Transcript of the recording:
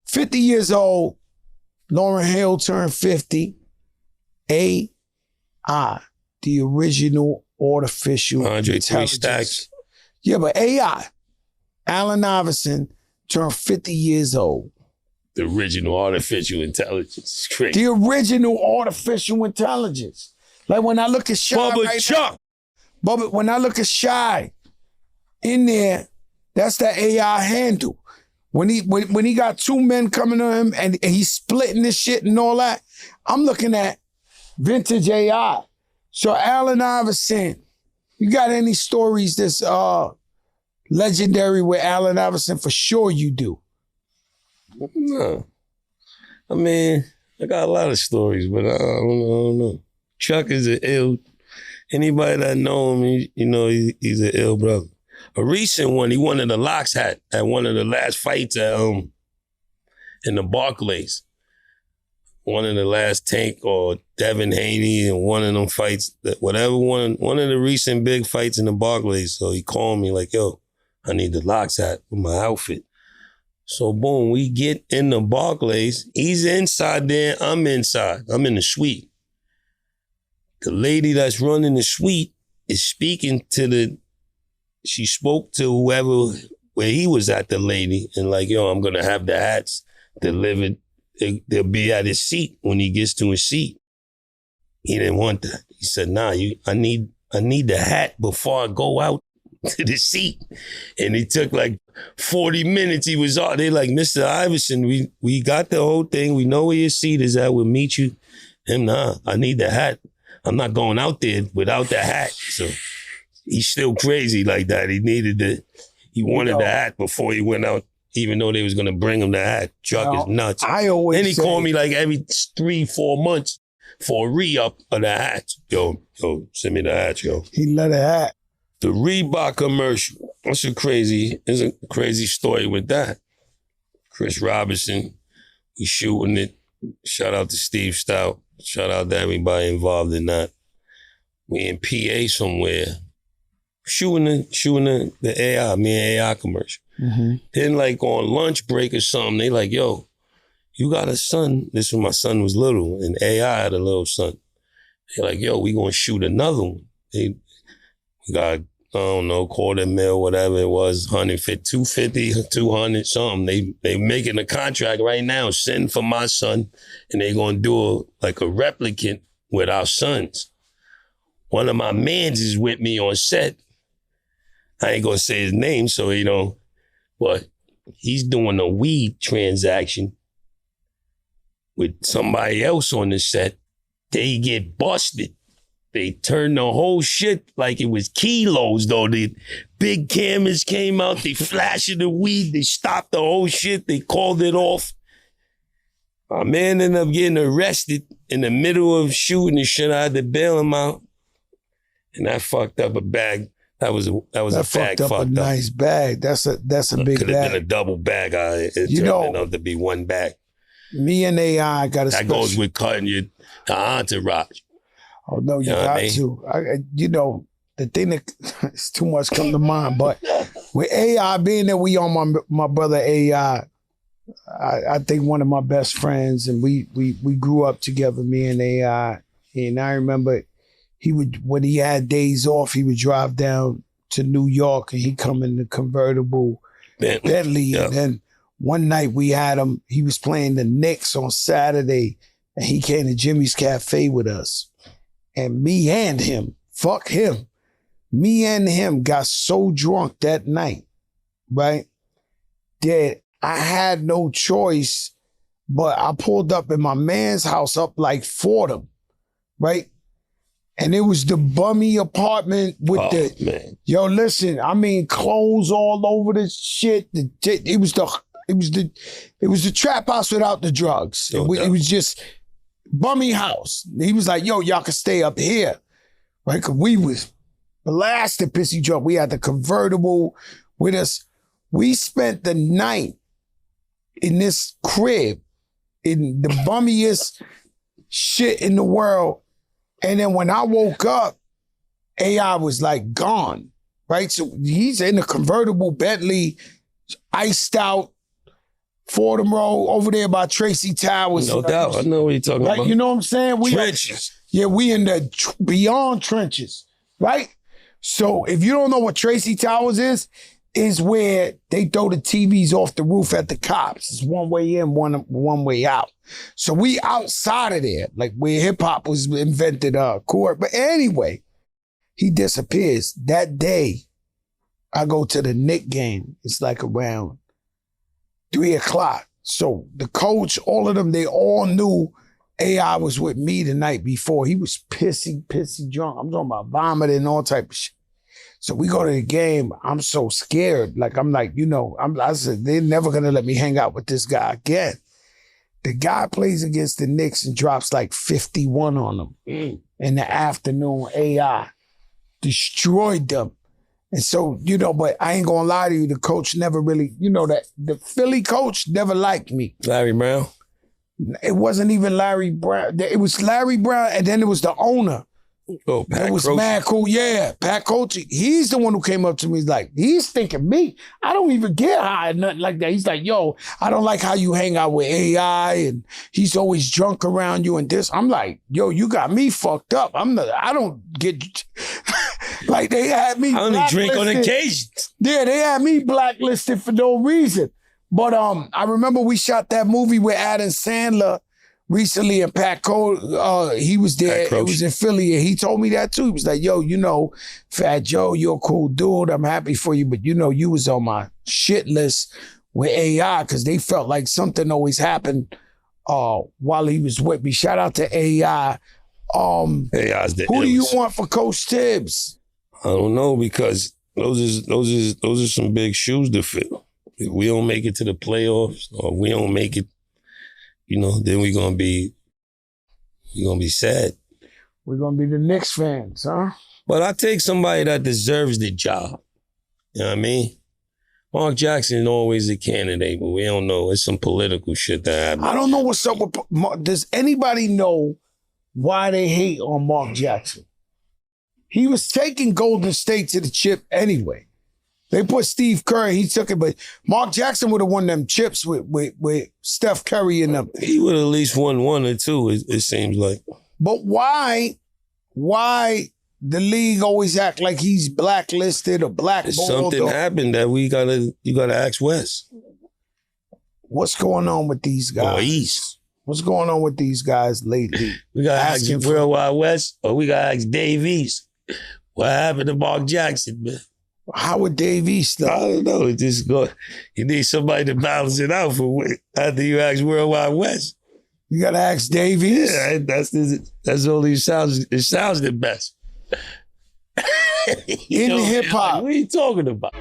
50 years old, Lauryn Hill turned 50. AI, the original artificial Andre intelligence. 3 Stacks. Yeah, but AI, Allen Iverson turned 50 years old. The original artificial intelligence. It's crazy. The original artificial intelligence. Like when I look at Shy Bubba right Chuck. now, Bubba, when I look at Shy in there, that's the AI handle. When he got two men coming to him and he's splitting this shit and all that, I'm looking at vintage AI. So Allen Iverson, you got any stories that's legendary with Allen Iverson? For sure you do. No. I mean, I got a lot of stories, but I don't know. Chuck is an ill. Anybody that know him, he's an ill brother. A recent one, he wanted a locks hat at one of the last fights at in the Barclays. One of the last Tank or Devin Haney and one of them fights, one of the recent big fights in the Barclays. So he called me like, yo, I need the locks hat with my outfit. So boom, we get in the Barclays. He's inside there, I'm inside. I'm in the suite. The lady that's running the suite is speaking to she spoke to whoever, where he was at, the lady, and like, yo, I'm gonna have the hats delivered. They'll be at his seat when he gets to his seat. He didn't want that. He said, nah, I need the hat before I go out to the seat. And it took like 40 minutes. He was out. They like, Mr. Iverson, we got the whole thing. We know where your seat is at. We'll meet you. Him, nah, I need the hat. I'm not going out there without the hat. So he's still crazy like that. He wanted the hat before he went out, even though they was gonna bring him the hat. Chuck is nuts. Then he called me like every 3-4 months for a re-up of the hat. Yo, send me the hat, yo. He let it hat. The Reebok commercial. There's a crazy story with that. Chris Robinson, we shooting it. Shout out to Steve Stout. Shout out to everybody involved in that. We in PA somewhere. Shooting the AI, me and AI commercial. Mm-hmm. Then like on lunch break or something, they like, yo, you got a son. This when my son was little, and AI had a little son. They're like, yo, we gonna shoot another one. We got, I don't know, $250,000, whatever it was, 150, 250, 200, something. They making a contract right now, send for my son, and they gonna do a replicant with our sons. One of my mans is with me on set. I ain't gonna say his name, so but he's doing a weed transaction with somebody else on the set. They get busted. They turn the whole shit like it was kilos, though. The big cameras came out, they flashing the weed, they stopped the whole shit, they called it off. My man ended up getting arrested in the middle of shooting and shit. I had to bail him out. And that fucked up a bag. That was a bag fucked up. A nice bag. That's a big bag. Could have been a double bag. It turned out to be one bag. Me and AI got a that goes with cutting the entourage. Oh no, you got to. The thing that it's too much come to mind, but with AI being that we on my brother AI, I think one of my best friends, and we grew up together, me and AI, and I remember. When he had days off, he would drive down to New York and he'd come in the convertible Bentley. Yeah. And then one night we had him, he was playing the Knicks on Saturday and he came to Jimmy's Cafe with us. And me and him got so drunk that night, right? That I had no choice, but I pulled up in my man's house up like Fordham, right? And it was the bummy apartment with yo, listen, I mean, clothes all over the shit. It was the trap house without the drugs. It was just bummy house. He was like, yo, y'all can stay up here, right? Cause we was blasted pissy drunk. We had the convertible with us. We spent the night in this crib in the bummiest shit in the world. And then when I woke up, AI was like gone, right? So he's in a convertible Bentley, iced out, Fordham Road, over there by Tracy Towers. No doubt. I know what you're talking about. You know what I'm saying? Trenches. We in the beyond trenches, right? So if you don't know what Tracy Towers is where they throw the TVs off the roof at the cops. It's one way in, one way out. So we outside of there, like where hip hop was invented, court. But anyway, he disappears. That day, I go to the Knicks game. It's like around 3:00. So the coach, all of them, they all knew AI was with me the night before. He was pissy drunk. I'm talking about vomiting, all type of shit. So we go to the game. I'm so scared. Like, I'm like, I said, they're never going to let me hang out with this guy again. The guy plays against the Knicks and drops like 51 on them. In the afternoon, AI destroyed them. And so, but I ain't going to lie to you, the coach never really, that the Philly coach never liked me. Larry Brown? It wasn't even Larry Brown. It was Larry Brown, and then it was the owner. Oh, Pat It was Croce. mad cool. Yeah, Pat Croce. He's the one who came up to me. He's like, he's thinking me. I don't even get high or nothing like that. He's like, yo, I don't like how you hang out with AI, and he's always drunk around you and this. I'm like, yo, you got me fucked up. I don't get like they had me. I only drink on occasion. Yeah, they had me blacklisted for no reason. But I remember we shot that movie with Adam Sandler recently, and Pat Cole, he was there. It was in Philly, and he told me that too. He was like, yo, Fat Joe, you're a cool dude. I'm happy for you, but you was on my shit list with AI because they felt like something always happened while he was with me. Shout out to AI. AI's the who do you illest. want for Coach Tibbs? I don't know, because those are some big shoes to fill. If we don't make it to the playoffs, or we don't make it, then we're gonna be sad. We're gonna be the Knicks fans, huh? But I take somebody that deserves the job. You know what I mean? Mark Jackson always a candidate, but we don't know. It's some political shit that happened. I don't know what's up with Mark. Does anybody know why they hate on Mark Jackson? He was taking Golden State to the chip anyway. They put Steve Kerr, he took it, but Mark Jackson would have won them chips with Steph Curry and them. He would have at least won one or two, it seems like. But why the league always act like he's blacklisted or blackballed? Something happened that you gotta ask Wes. What's going on with these guys? Or East. What's going on with these guys lately? We gotta ask Worldwide West, or we gotta ask Dave East. What happened to Mark Jackson, man? How would Dave East though? I don't know. You need somebody to balance it out after you ask Worldwide West. You gotta ask Dave East? Yeah, that's only it sounds the best. In hip hop. What are you talking about?